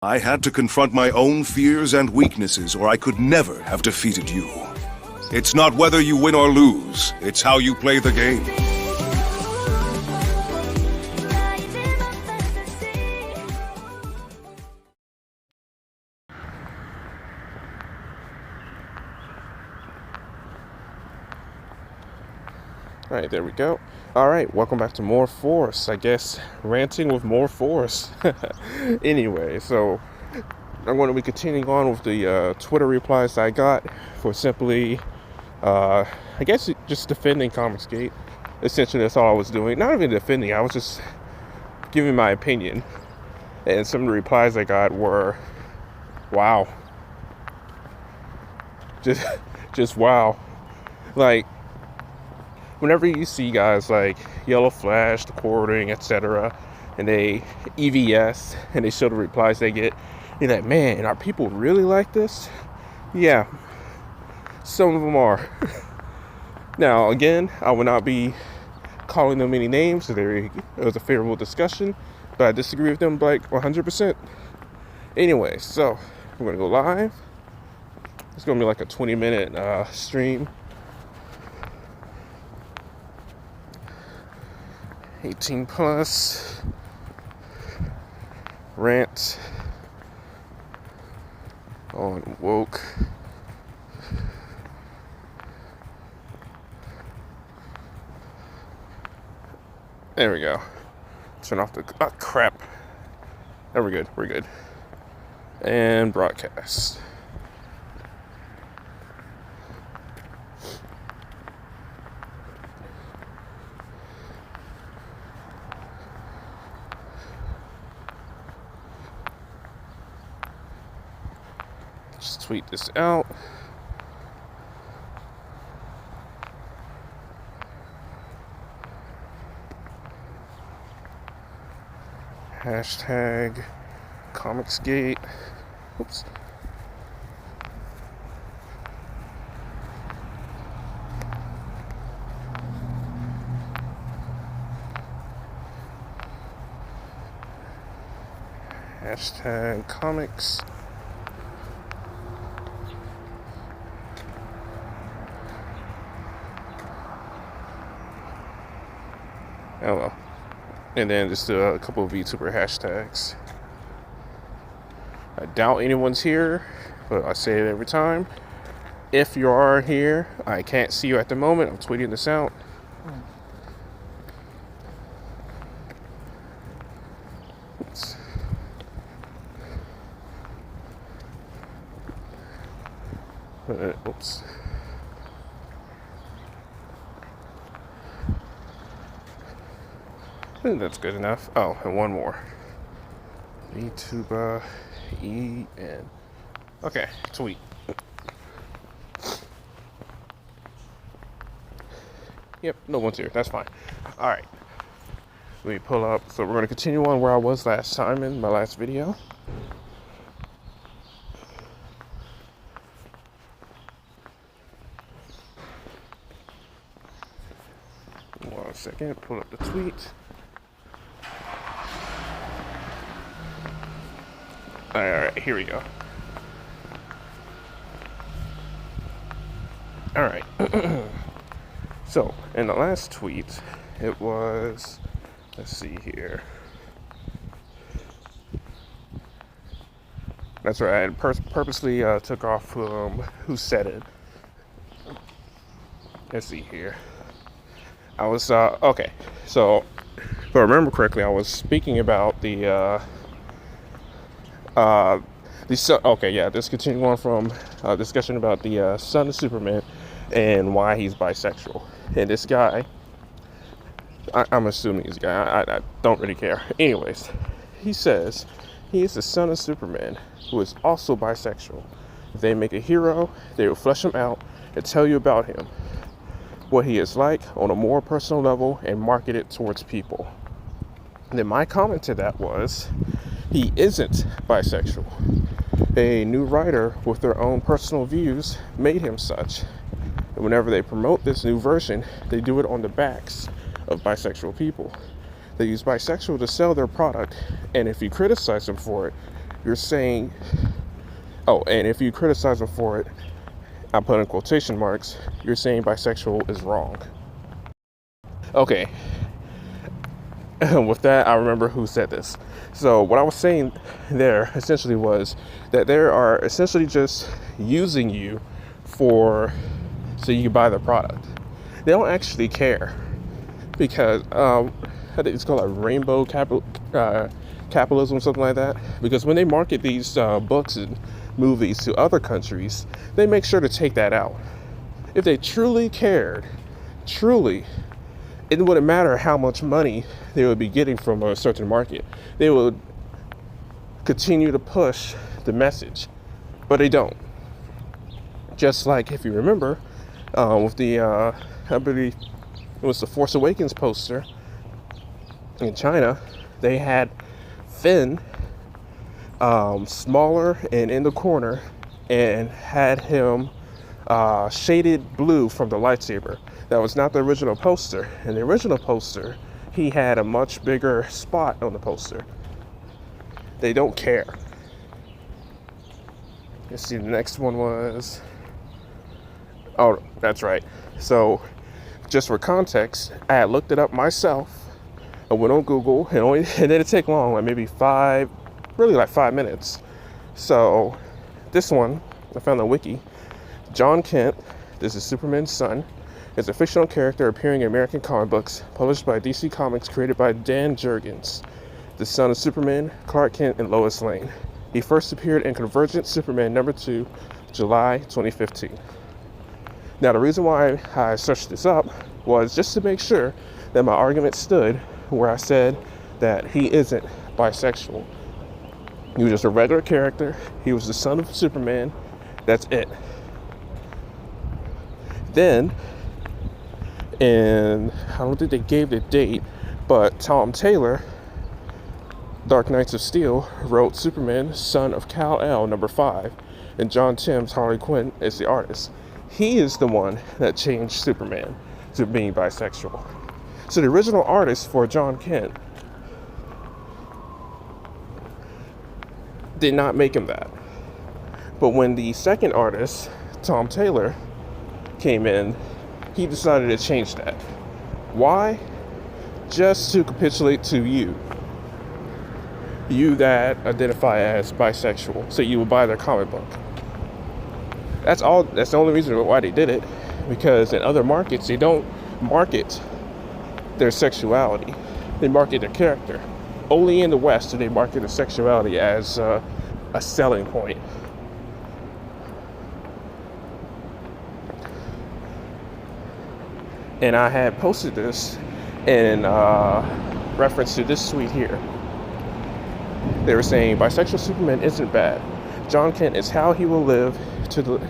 I had to confront my own fears and weaknesses, or I could never have defeated you. It's not whether you win or lose, it's how you play the game. All right, there we go. All right, welcome back to More Force. I guess ranting with more force. Anyway, so I'm going to be continuing on with the Twitter replies I got for simply, I guess, just defending Comicsgate. Essentially, that's all I was doing. Not even defending, I was just giving my opinion. And some of the replies I got were, wow. Just wow. Like, whenever you see guys like Yellow Flash, The Quartering, etc., and they EVS and they show the replies they get, you're like, man, are people really like this? Yeah, some of them are. Now, again, I will not be calling them any names. It was a favorable discussion, but I disagree with them like 100%. Anyway, so we're going to go live. It's going to be like a 20-minute stream. 18 plus rant on woke. There we go. Turn off the crap. There, we're good. And broadcast. Just tweet this out. Hashtag Comicsgate. Oops. Hashtag comics. Oh well. And then just a couple of VTuber hashtags. I doubt anyone's here, but I say it every time. If you are here, I can't see you at the moment. I'm tweeting this out. Oops. Oops. I think that's good enough. Oh, and one more. VTuber EN. Okay, tweet. Yep, no one's here. That's fine. All right. Let me pull up. So we're going to continue on where I was last time in my last video. One second. Pull up the tweet. All right, here we go. All right. So, in the last tweet, it was, let's see here. That's right, I purposely took off who said it. Let's see here. I was, okay, so, if I remember correctly, I was speaking about this continuing on from discussion about the son of Superman and why he's bisexual. And this guy, I'm assuming he's a guy, I don't really care. Anyways, he says he is the son of Superman who is also bisexual. If they make a hero, they will flesh him out and tell you about him, what he is like on a more personal level, and market it towards people. And then my comment to that was, he isn't bisexual. A new writer with their own personal views made him such. And whenever they promote this new version, they do it on the backs of bisexual people. They use bisexual to sell their product, and if you criticize them for it, you're saying, oh, and if you criticize him for it, I put in quotation marks, you're saying bisexual is wrong. Okay. With that, I remember who said this. So what I was saying there essentially was that they are essentially just using you so you can buy their product. They don't actually care because I think it's called like rainbow capitalism, something like that. Because when they market these books and movies to other countries, they make sure to take that out. If they truly cared, it wouldn't matter how much money they would be getting from a certain market. They would continue to push the message, but they don't. Just like if you remember, with the, I believe it was the Force Awakens poster in China, they had Finn smaller and in the corner and had him shaded blue from the lightsaber. That was not the original poster. In the original poster, he had a much bigger spot on the poster. They don't care. Let's see, the next one was... Oh, that's right. So, just for context, I had looked it up myself. I went on Google, and it didn't take long, like maybe 5 minutes. So, this one, I found the wiki. John Kent, this is Superman's son, is a fictional character appearing in American comic books, published by DC Comics, created by Dan Jurgens, the son of Superman, Clark Kent, and Lois Lane. He first appeared in Convergent Superman #2, July 2015. Now, the reason why I searched this up was just to make sure that my argument stood where I said that he isn't bisexual. He was just a regular character. He was the son of Superman. That's it. Then, and I don't think they gave the date, but Tom Taylor, Dark Knights of Steel, wrote Superman, son of Kal-El, #5, and John Timms, Harley Quinn, is the artist. He is the one that changed Superman to being bisexual. So the original artist for John Kent did not make him that. But when the second artist, Tom Taylor, came in, he decided to change that. Why? Just to capitulate to you that identify as bisexual, so you would buy their comic book. That's all. That's the only reason why they did it. Because in other markets, they don't market their sexuality; they market their character. Only in the West do they market their sexuality as a selling point. And I had posted this in reference to this tweet here. They were saying bisexual Superman isn't bad. John Kent is how he will live to the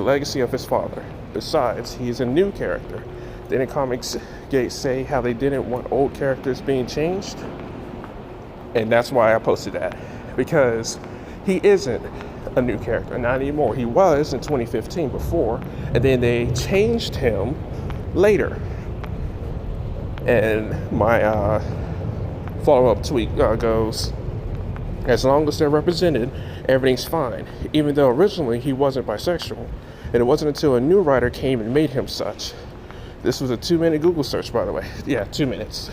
legacy of his father. Besides, he is a new character. Didn't Comics Gate say how they didn't want old characters being changed? And that's why I posted that. Because he isn't a new character, not anymore. He was in 2015 before, and then they changed him later. And my follow-up tweet goes, as long as they're represented, everything's fine, even though originally he wasn't bisexual. And it wasn't until a new writer came and made him such. This was a 2-minute Google search, by the way. Yeah, 2 minutes.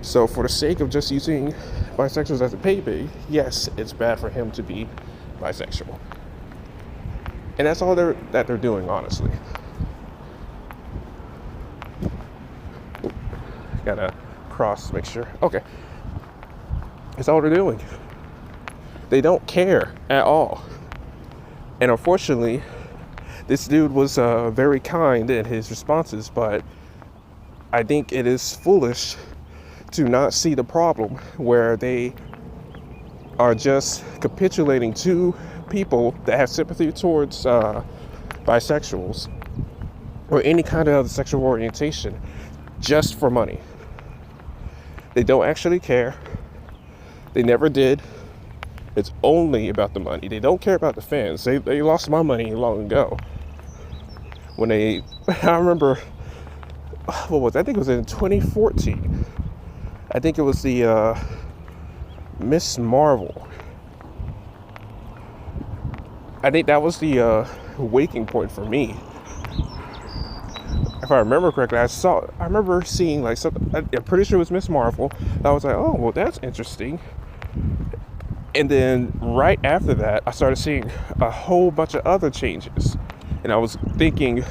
So for the sake of just using bisexuals as a payday, yes, it's bad for him to be bisexual. And that's all they're doing, honestly. Gotta cross, make sure. Okay. That's all they're doing. They don't care at all. And unfortunately, this dude was very kind in his responses, but I think it is foolish to not see the problem where they are just capitulating to people that have sympathy towards bisexuals or any kind of sexual orientation just for money. They don't actually care. They never did. It's only about the money. They don't care about the fans. They lost my money long ago. When I remember, I think it was in 2014. I think it was the Miss Marvel. I think that was the waking point for me. If I remember correctly, I remember seeing like something. I'm pretty sure it was Miss Marvel. I was like, oh, well, that's interesting. And then right after that, I started seeing a whole bunch of other changes, and I was thinking,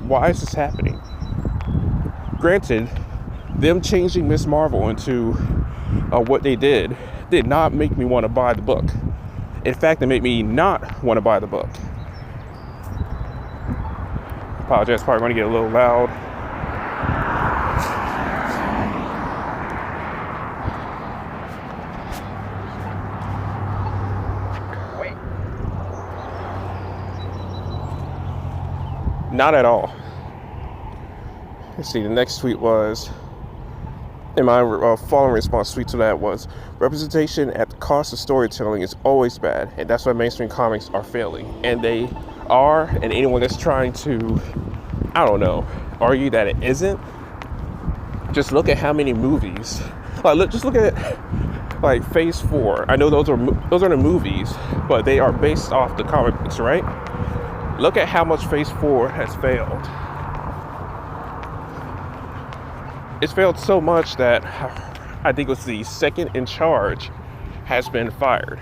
why is this happening? Granted, them changing Miss Marvel into what they did not make me want to buy the book. In fact, it made me not want to buy the book. Apologize, probably going to get a little loud. Wait. Not at all. Let's see, the next tweet was, and my following response tweet to that was, representation at the cost of storytelling is always bad, and that's why mainstream comics are failing. And they are, and anyone that's trying to, I don't know, argue that it isn't, just look at how many movies. Just look at like Phase 4. I know those are the movies, but they are based off the comic books, right? Look at how much Phase 4 has failed. It's failed so much that I think it was the second in charge has been fired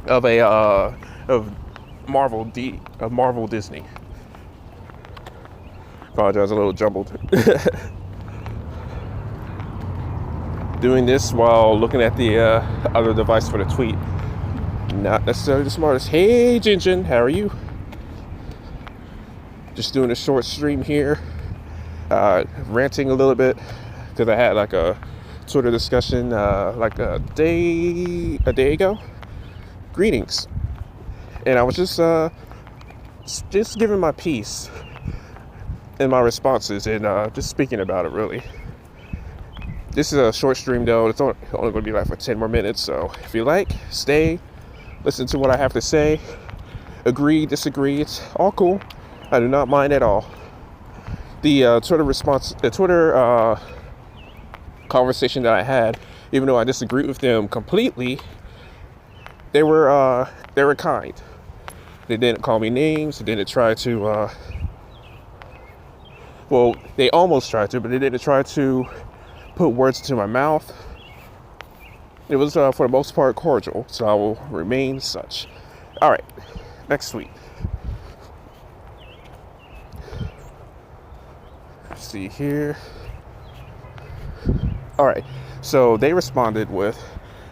of Marvel Disney. Apologize, a little jumbled. Doing this while looking at the other device for the tweet. Not necessarily the smartest. Hey, Jinjin, how are you? Just doing a short stream here, ranting a little bit because I had like a Twitter discussion like a day ago. Greetings, and I was just giving my piece and my responses and just speaking about it. Really, this is a short stream though. It's only going to be like for 10 more minutes. So if you like, stay, listen to what I have to say. Agree, disagree, it's all cool. I do not mind at all. The Twitter conversation that I had, even though I disagreed with them completely, they were kind. They didn't call me names. They didn't try to. Well, they almost tried to, but they didn't try to put words into my mouth. It was for the most part cordial, so I will remain such. All right, next tweet. See here. All right, so they responded with,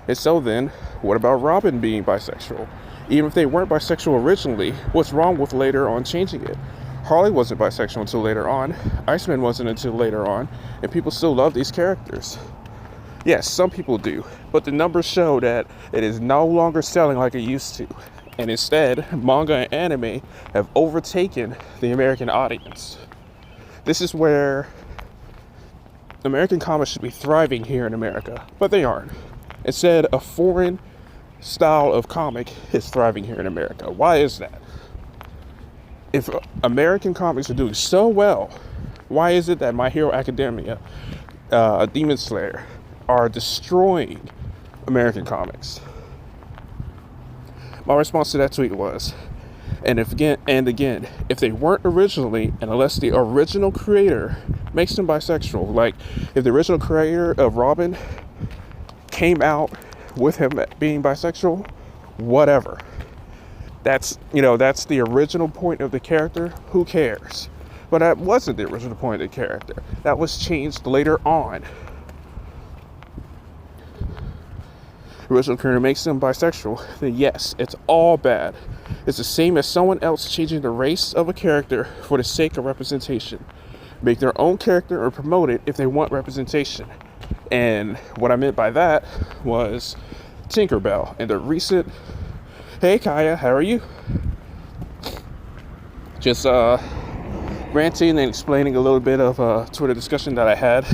and so then what about Robin being bisexual? Even if they weren't bisexual originally, what's wrong with later on changing it? Harley wasn't bisexual until later on, Iceman wasn't until later on, and people still love these characters. Yes, some people do, but the numbers show that it is no longer selling like it used to, and instead manga and anime have overtaken the American audience. This is where American comics should be thriving here in America, but they aren't. Instead, a foreign style of comic is thriving here in America. Why is that? If American comics are doing so well, why is it that My Hero Academia, Demon Slayer, are destroying American comics? My response to that tweet was, and again, if they weren't originally, and unless the original creator makes them bisexual, like if the original creator of Robin came out with him being bisexual, whatever. That's the original point of the character. Who cares? But that wasn't the original point of the character. That was changed later on. Original creator makes them bisexual, then yes, it's all bad. It's the same as someone else changing the race of a character for the sake of representation. Make their own character or promote it if they want representation. And what I meant by that was Tinkerbell and the recent... Hey Kaya, how are you? Just ranting and explaining a little bit of a Twitter discussion that I had.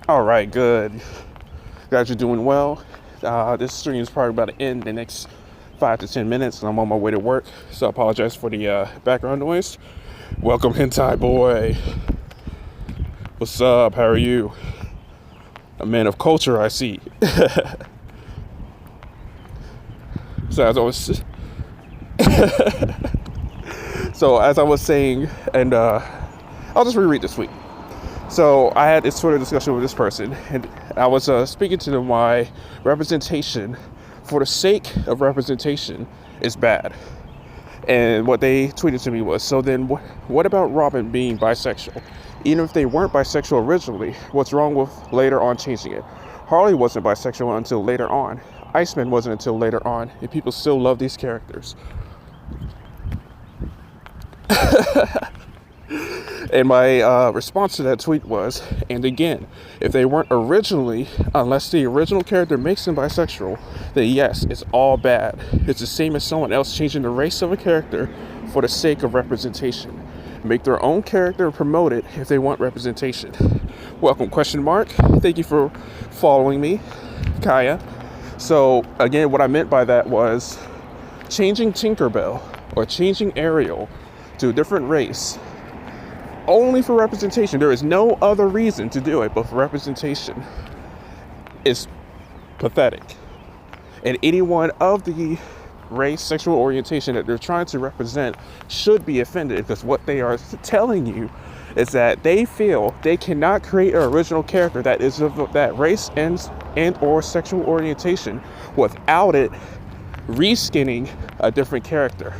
All right, good. Glad you're doing well. This stream is probably about to end in the next 5 to 10 minutes, and I'm on my way to work, so I apologize for the background noise. Welcome, hentai boy. What's up? How are you? A man of culture, I see. So as I was saying, and I'll just reread this tweet. So I had this Twitter discussion with this person, and I was speaking to them why representation, for the sake of representation, is bad. And what they tweeted to me was, so then what about Robin being bisexual? Even if they weren't bisexual originally, what's wrong with later on changing it? Harley wasn't bisexual until later on. Iceman wasn't until later on, and people still love these characters. And my response to that tweet was, and again, if they weren't originally, unless the original character makes them bisexual, then yes, it's all bad. It's the same as someone else changing the race of a character for the sake of representation. Make their own character and promote it if they want representation. Welcome, question mark. Thank you for following me, Kaya. So again, what I meant by that was changing Tinkerbell or changing Ariel to a different race only for representation. There is no other reason to do it but for representation is pathetic. And anyone of the race, sexual orientation that they're trying to represent should be offended, because what they are telling you is that they feel they cannot create an original character that is of that race and or sexual orientation without it reskinning a different character,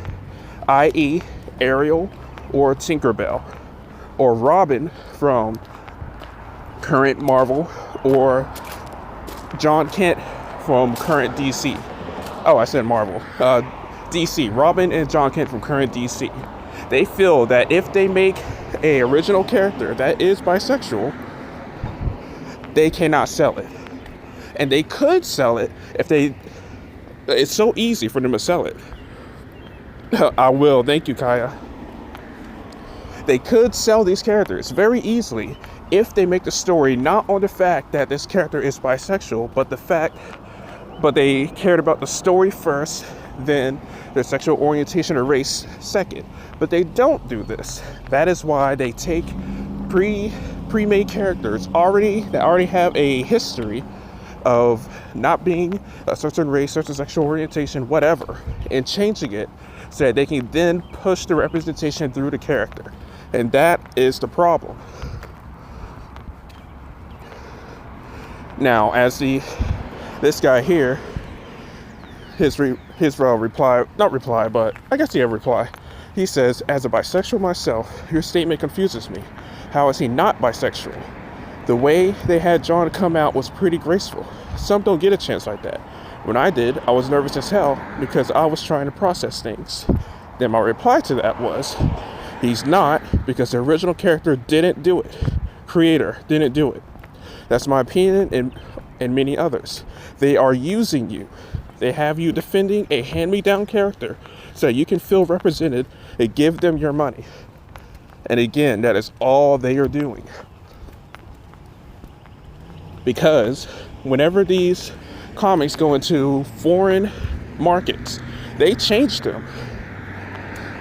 i.e. Ariel or Tinkerbell, or Robin from current Marvel, or John Kent from current DC. Oh, I said Marvel. DC. Robin and John Kent from current DC. They feel that if they make a original character that is bisexual, they cannot sell it. And they could sell it if they... It's so easy for them to sell it. I will. Thank you, Kaya. They could sell these characters very easily if they make the story not on the fact that this character is bisexual, but they cared about the story first, then their sexual orientation or race second. But they don't do this. That is why they take pre-made characters that already have a history of not being a certain race, certain sexual orientation, whatever, and changing it so that they can then push the representation through the character. And that is the problem. Now, as this guy here, his reply, not reply, but I guess he had a reply. He says, as a bisexual myself, your statement confuses me. How is he not bisexual? The way they had John come out was pretty graceful. Some don't get a chance like that. When I did, I was nervous as hell because I was trying to process things. Then my reply to that was, he's not, because the original character didn't do it. Creator didn't do it. That's my opinion and many others. They are using you. They have you defending a hand-me-down character so you can feel represented and give them your money. And again, that is all they are doing. Because whenever these comics go into foreign markets, they change them.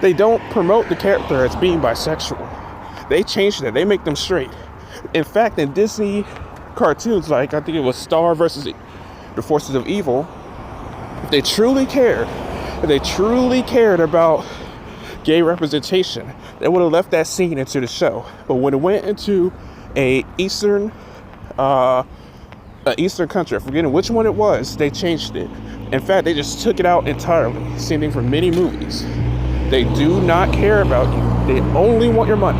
They don't promote the character as being bisexual. They change them. They make them straight. In fact, in Disney cartoons, like I think it was Star versus the Forces of Evil, if they truly cared about gay representation, they would have left that scene into the show. But when it went into an Eastern country, I'm forgetting which one it was, they changed it. In fact, they just took it out entirely. Same thing for many movies. They do not care about you. They only want your money.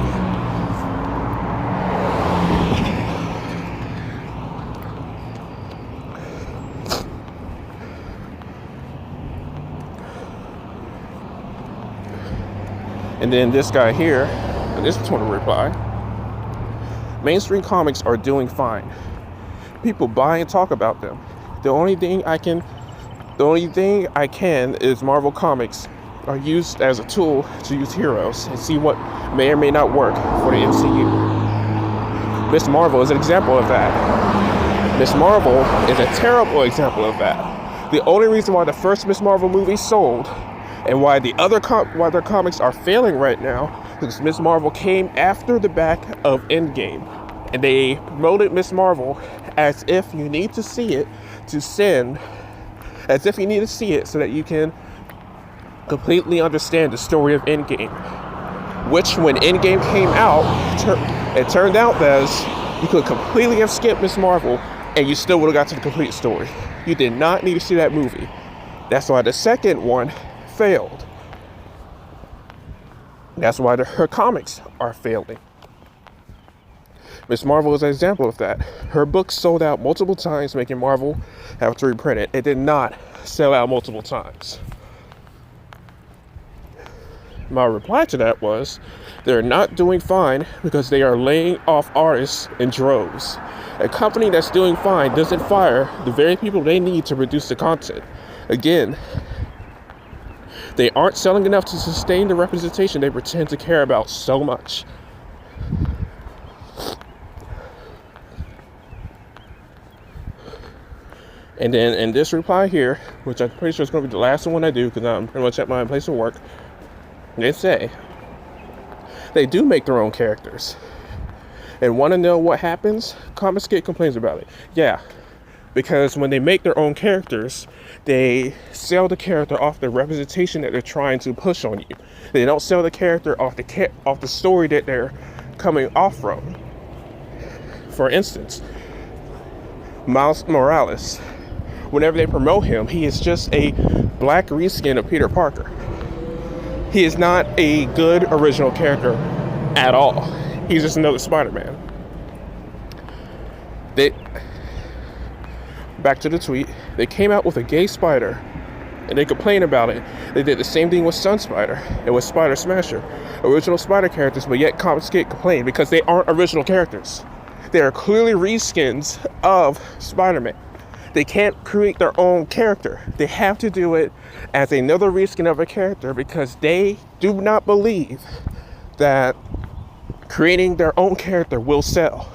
And then this guy here, and this is one to reply. Mainstream comics are doing fine. People buy and talk about them. The only thing I can is Marvel Comics are used as a tool to use heroes and see what may or may not work for the MCU. Miss Marvel is an example of that. Miss Marvel is a terrible example of that. The only reason why the first Miss Marvel movie sold and why their comics are failing right now is because Miss Marvel came after the back of Endgame. And they promoted Miss Marvel as if you need to see it as if you need to see it so that you can completely understand the story of Endgame. Which, when Endgame came out, it turned out that you could completely have skipped Miss Marvel and you still would have got to the complete story. You did not need to see that movie. That's why the second one failed. That's why her comics are failing. Miss Marvel is an example of that. Her books sold out multiple times, making Marvel have to reprint it. It did not sell out multiple times. My reply to that was, they're not doing fine because they are laying off artists in droves. A company that's doing fine doesn't fire the very people they need to produce the content. Again, they aren't selling enough to sustain the representation they pretend to care about so much. And then in this reply here, which I'm pretty sure is going to be the last one I do because I'm pretty much at my place of work, they say they do make their own characters. And want to know what happens? Comicsgate complains about it. Yeah, because when they make their own characters, they sell the character off the representation that they're trying to push on you. They don't sell the character off the story that they're coming off from. For instance, Miles Morales, whenever they promote him, he is just a black reskin of Peter Parker. He is not a good original character at all. He's just another Spider-Man. Back to the tweet, they came out with a gay spider and they complain about it. They did the same thing with Sun Spider and with Spider Smasher. Original Spider characters, but yet Comicsgate complain because they aren't original characters. They are clearly reskins of Spider-Man. They can't create their own character. They have to do it as another reskin of a character because they do not believe that creating their own character will sell.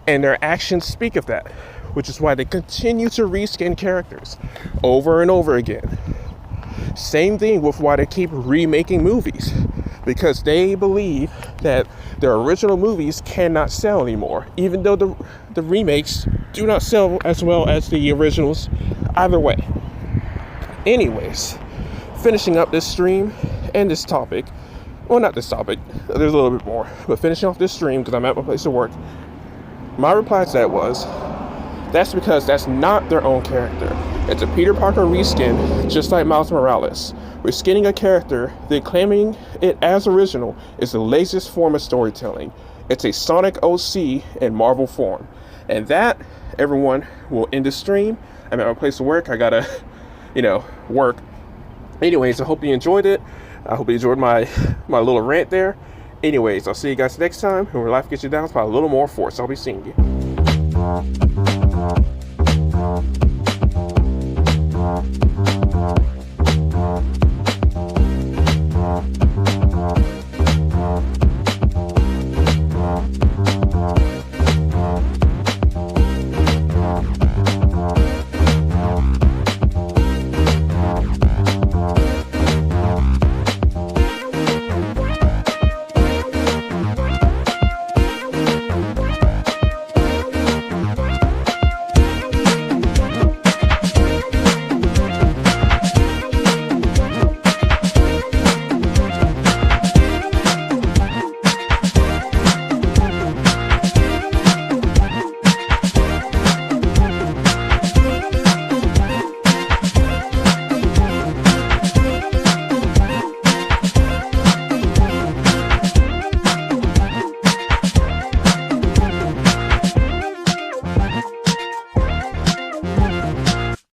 And their actions speak of that, which is why they continue to reskin characters over and over again. Same thing with why they keep remaking movies, because they believe that their original movies cannot sell anymore, even though the remakes do not sell as well as the originals either way. Anyways, finishing up this stream and this topic, well, not this topic, there's a little bit more, but finishing off this stream because I'm at my place of work, my reply to that was, that's because that's not their own character. It's a Peter Parker reskin, just like Miles Morales. Reskinning a character, then claiming it as original, is the laziest form of storytelling. It's a Sonic OC in Marvel form. And that, everyone, will end the stream. I'm at my place of work. I gotta, work. Anyways, I hope you enjoyed it. I hope you enjoyed my little rant there. Anyways, I'll see you guys next time. And where life gets you down, it's probably a little more force. I'll be seeing you.